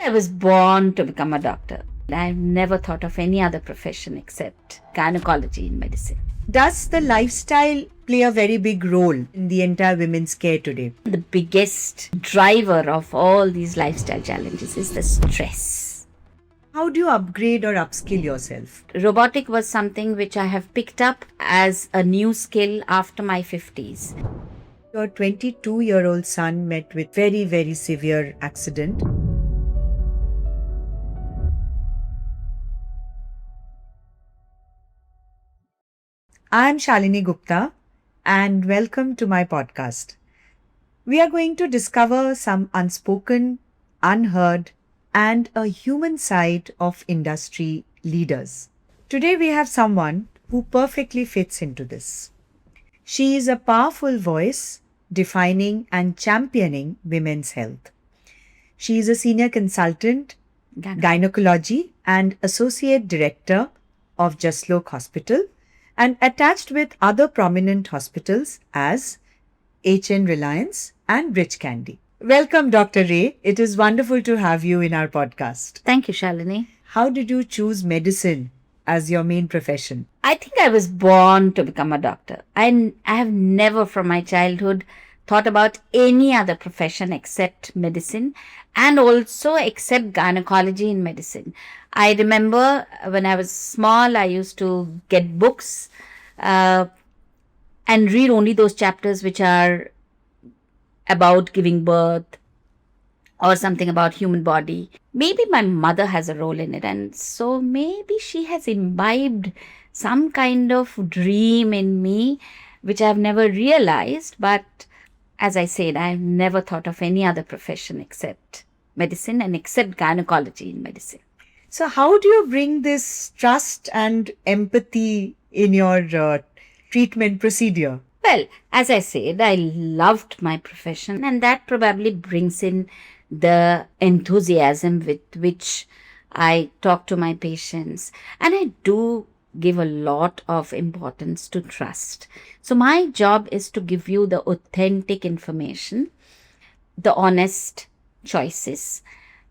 I was born to become a doctor. I've never thought of any other profession except gynecology in medicine. Does the lifestyle play a very big role in the entire women's care today? The biggest driver of all these lifestyle challenges is the stress. How do you upgrade or upskill yourself? Robotic was something which I have picked up as a new skill after my 50s. Your 22-year-old son met with very, very severe accident. I am Shalini Gupta and welcome to my podcast. We are going to discover some unspoken, unheard, and a human side of industry leaders. Today we have someone who perfectly fits into this. She is a powerful voice defining and championing women's health. She is a senior consultant, gynecology, and associate director of Jaslok Hospital, and attached with other prominent hospitals as HN Reliance and Rich Candy. Welcome, Dr. Ray. It is wonderful to have you in our podcast. Thank you, Shalini. How did you choose medicine as your main profession? I think I was born to become a doctor. I have never from my childhood thought about any other profession except medicine, and also except gynecology in medicine. I remember when I was small, I used to get books and read only those chapters which are about giving birth or something about human body. Maybe my mother has a role in it, and so maybe she has imbibed some kind of dream in me which I have never realized. But as I said, I've never thought of any other profession except medicine and except gynecology in medicine. So how do you bring this trust and empathy in your treatment procedure? Well, as I said, I loved my profession, and that probably brings in the enthusiasm with which I talk to my patients. And I do give a lot of importance to trust. So my job is to give you the authentic information, the honest choices,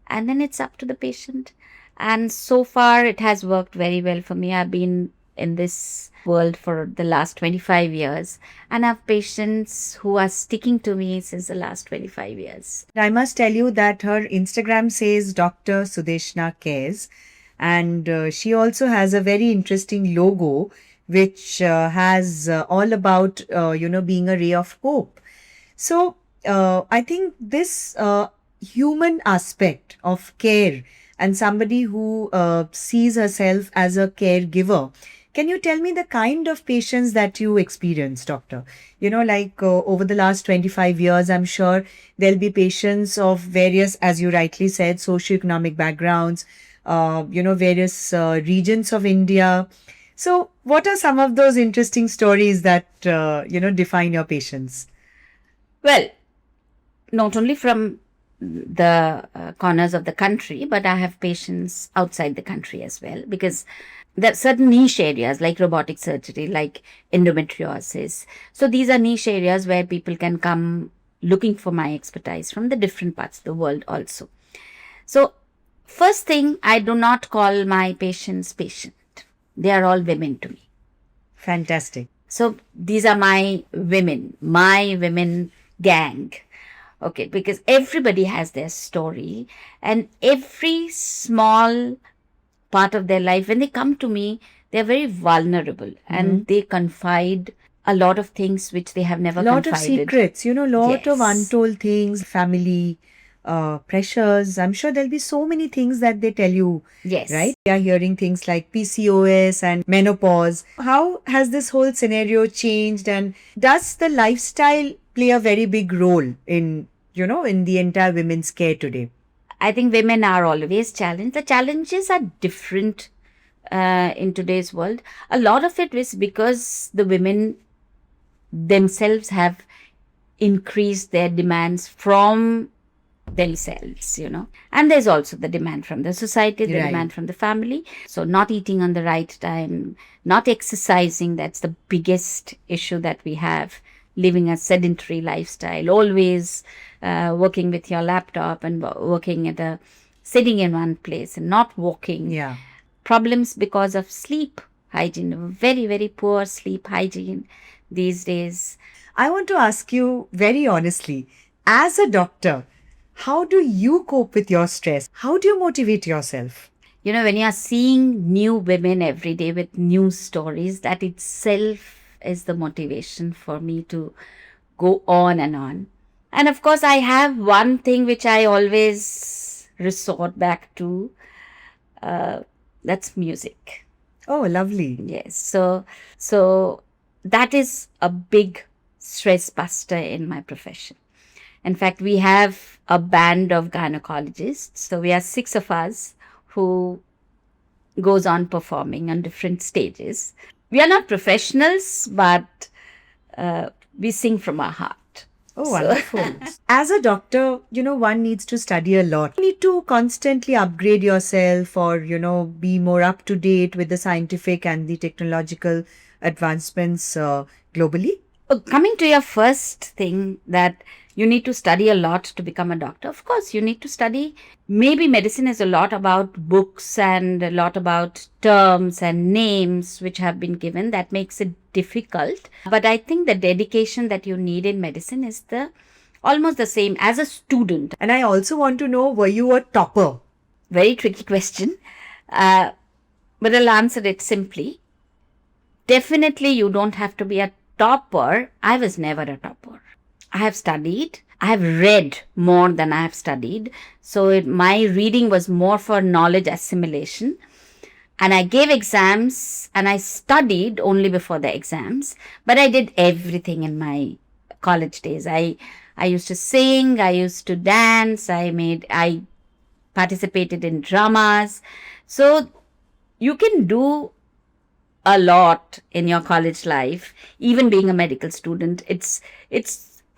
and then it's up to the patient. And so far it has worked very well for me. I've been in this world for the last 25 years and I have patients who are sticking to me since the last 25 years. I must tell you that her Instagram says Dr Sudeshna Cares, and she also has a very interesting logo which has all about being a ray of hope. So I think this human aspect of care and somebody who sees herself as a caregiver. Can you tell me the kind of patients that you experience, doctor? Over the last 25 years, I'm sure there'll be patients of various, as you rightly said, socioeconomic backgrounds, various regions of India. So what are some of those interesting stories that, define your patients? Well, not only from the corners of the country, but I have patients outside the country as well, because there are certain niche areas like robotic surgery, like endometriosis. So these are niche areas where people can come looking for my expertise from the different parts of the world also. So first thing, I do not call my patients patient. They are all women to me. Fantastic. So these are my women gang. Okay, because everybody has their story, and every small part of their life, when they come to me, they're very vulnerable and they confide a lot of things which they have never confided. Lot of secrets, lot of untold things, family pressures. I'm sure there'll be so many things that they tell you. Yes. Right? We are hearing things like PCOS and menopause. How has this whole scenario changed, and does the lifestyle play a very big role in the entire women's care today? I think women are always challenged. The challenges are different in today's world. A lot of it is because the women themselves have increased their demands from themselves, and there's also the demand from the society, the demand from the family. So not eating on the right time, not exercising, that's the biggest issue that we have. Living a sedentary lifestyle, always working with your laptop and working at a sitting in one place and not walking. Yeah. Problems because of sleep hygiene, very, very poor sleep hygiene these days. I want to ask you very honestly, as a doctor, how do you cope with your stress? How do you motivate yourself? When you are seeing new women every day with new stories, that itself is the motivation for me to go on and on. And of course, I have one thing which I always resort back to. That's music. Oh, lovely. Yes. So that is a big stress buster in my profession. In fact, we have a band of gynecologists. So we are 6 of us who goes on performing on different stages. We are not professionals, but we sing from our heart. Oh, wonderful. As a doctor, one needs to study a lot. You need to constantly upgrade yourself or, be more up to date with the scientific and the technological advancements globally. Coming to your first thing, that you need to study a lot to become a doctor. Of course, you need to study. Maybe medicine is a lot about books and a lot about terms and names which have been given. That makes it difficult. But I think the dedication that you need in medicine is almost the same as a student. And I also want to know, were you a topper? Very tricky question. But I'll answer it simply. Definitely, you don't have to be a topper. I was never a topper. I have studied. I have read more than I have studied. So my reading was more for knowledge assimilation. And I gave exams and I studied only before the exams. But I did everything in my college days. I used to sing. I used to dance. I participated in dramas. So you can do a lot in your college life, even being a medical student.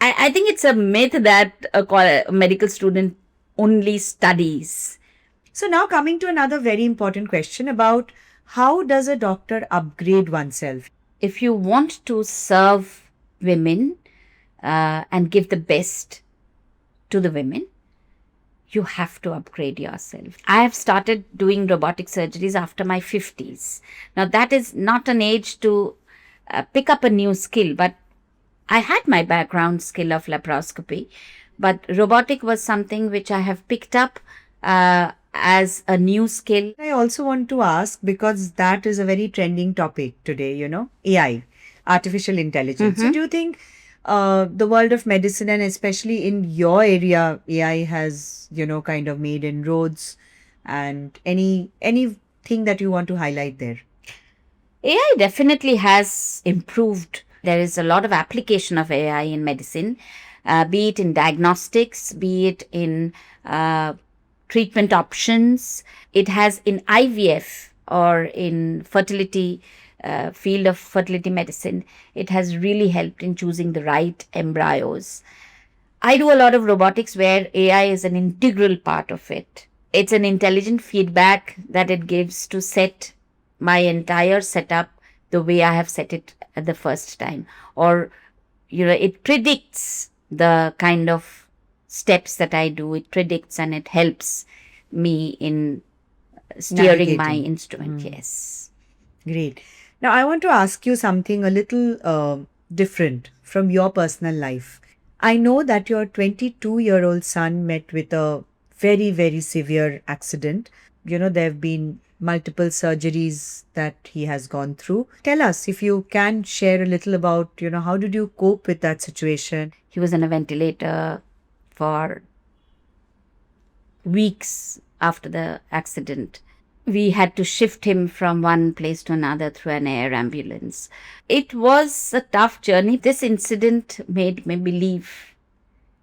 I think it's a myth that a medical student only studies. So now coming to another very important question about how does a doctor upgrade oneself? If you want to serve women and give the best to the women, you have to upgrade yourself. I have started doing robotic surgeries after my 50s. Now, that is not an age to pick up a new skill, but I had my background skill of laparoscopy, but robotic was something which I have picked up as a new skill. I also want to ask, because that is a very trending topic today, AI, artificial intelligence. So do you think the world of medicine, and especially in your area, AI has, kind of made inroads, and anything that you want to highlight there? AI definitely has improved. There is a lot of application of AI in medicine, be it in diagnostics, be it in treatment options. It has in IVF or in fertility, field of fertility medicine. It has really helped in choosing the right embryos. I do a lot of robotics where AI is an integral part of it. It's an intelligent feedback that it gives to set my entire setup the way I have set it at the first time. Or, it predicts the kind of steps that I do. It predicts and it helps me in steering my instrument. Yes. Great. Now, I want to ask you something a little different from your personal life. I know that your 22-year-old son met with a very, very severe accident. There have been multiple surgeries that he has gone through. Tell us, if you can share a little about, how did you cope with that situation? He was on a ventilator for weeks after the accident. We had to shift him from one place to another through an air ambulance. It was a tough journey. This incident made me believe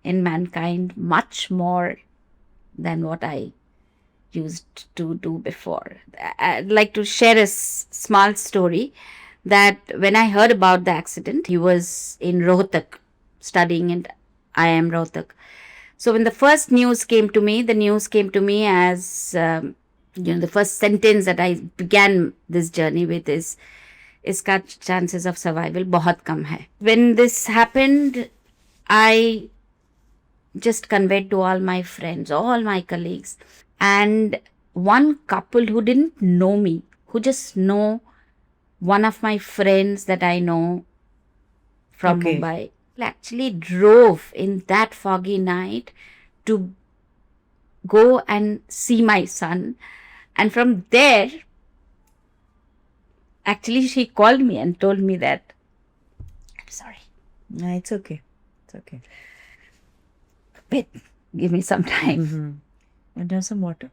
in mankind much more than what I used to do before. I'd like to share a small story that when I heard about the accident, he was in Rohtak studying in IIM Rohtak. So when the first news came to me, as the first sentence that I began this journey with is, "Iska chances of survival bahut kam hai." When this happened, I just conveyed to all my friends, all my colleagues, and one couple who didn't know me, who just know one of my friends that I know from Okay. Mumbai, actually drove in that foggy night to go and see my son. And from there, actually, she called me and told me that, I'm sorry, No, it's okay. It's okay. wait, give me some time. Mm-hmm. And have some water.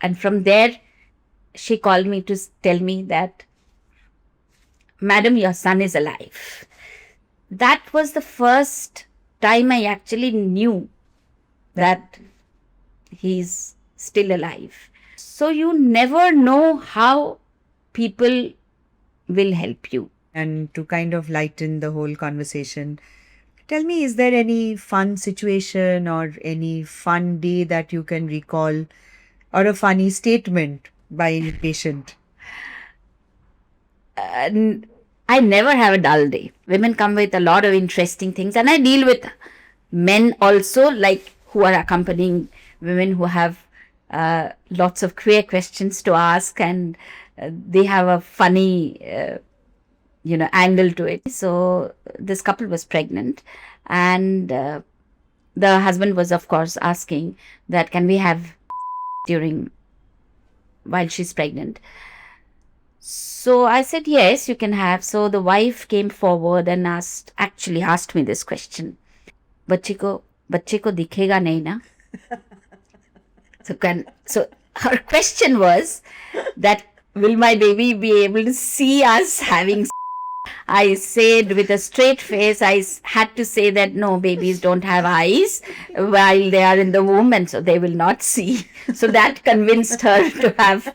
And from there, she called me to tell me that, Madam, your son is alive. That was the first time I actually knew that he's still alive. So you never know how people will help you. And to kind of lighten the whole conversation, tell me, is there any fun situation or any fun day that you can recall, or a funny statement by any patient? And I never have a dull day. Women come with a lot of interesting things, and I deal with men also, like who are accompanying women who have lots of queer questions to ask, and they have a funny angle to it. So this couple was pregnant, and the husband was, of course, asking that, can we have while she's pregnant? So I said, yes, you can have. So the wife came forward and asked me this question. बच्चे को दिखेगा नहीं ना? So her question was that, will my baby be able to see us having? I said with a straight face, I had to say that no, babies don't have eyes while they are in the womb, and so they will not see. So that convinced her to have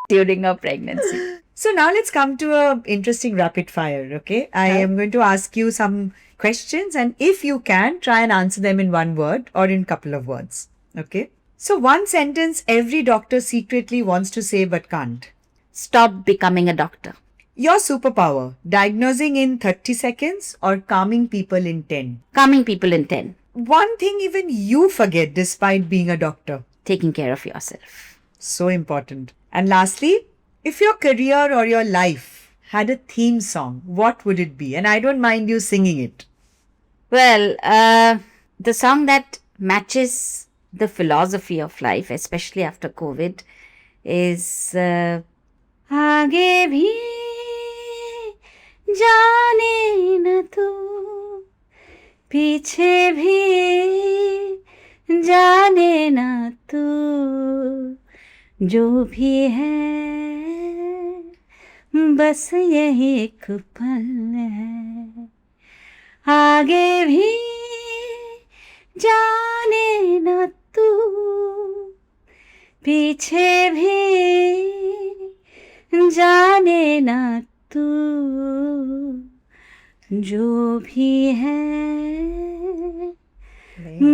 during her pregnancy. So now let's come to a interesting rapid fire, okay? I am going to ask you some questions, and if you can, try and answer them in one word or in couple of words, okay? So one sentence every doctor secretly wants to say but can't. Stop becoming a doctor. Your superpower, diagnosing in 30 seconds or calming people in 10? Calming people in 10. One thing even you forget despite being a doctor. Taking care of yourself. So important. And lastly, if your career or your life had a theme song, what would it be? And I don't mind you singing it. Well, the song that matches the philosophy of life, especially after COVID, is आगे भी जाने न तू, पीछे भी जाने न तू, जो भी है बस यही एक पल है, आगे भी जाने न तू, पीछे भी जाने न तू, जो भी है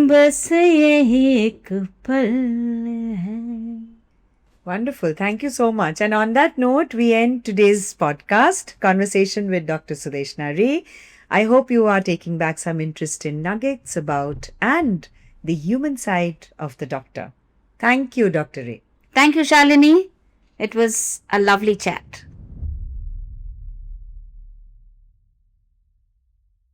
बस यही एक पल है. Wonderful. Thank you so much. And on that note, we end today's podcast, Conversation with Dr. Sudeshna Ray. I hope you are taking back some interesting nuggets about and the human side of the doctor. Thank you, Dr. Ray. Thank you, Shalini. It was a lovely chat.